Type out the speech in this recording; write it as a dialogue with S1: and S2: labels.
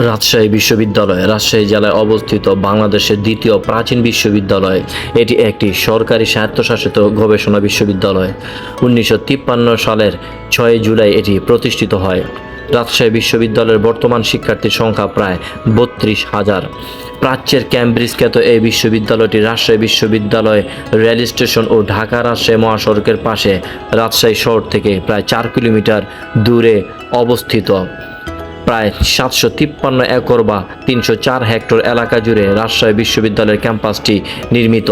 S1: রাজশাহী বিশ্ববিদ্যালয় রাজশাহী জেলায় অবস্থিত বাংলাদেশের দ্বিতীয় প্রাচীন বিশ্ববিদ্যালয়। এটি একটি সরকারি স্বায়ত্তশাসিত গবেষণা বিশ্ববিদ্যালয়। 1953 সালের 6 জুলাই এটি প্রতিষ্ঠিত হয়। রাজশাহী বিশ্ববিদ্যালয়ের বর্তমান শিক্ষার্থীর সংখ্যা প্রায় 32,000। প্রাচ্যের ক্যামব্রিজ খ্যাত এই বিশ্ববিদ্যালয়টি রাজশাহী বিশ্ববিদ্যালয় রেল স্টেশন ও ঢাকা রাজশাহী মহাসড়কের পাশে রাজশাহী শহর থেকে প্রায় 4 কিলোমিটার দূরে অবস্থিত। প্রায় 753 একর বা 304 হেক্টর এলাকা জুড়ে রাজশাহী বিশ্ববিদ্যালয়ের ক্যাম্পাসটি নির্মিত।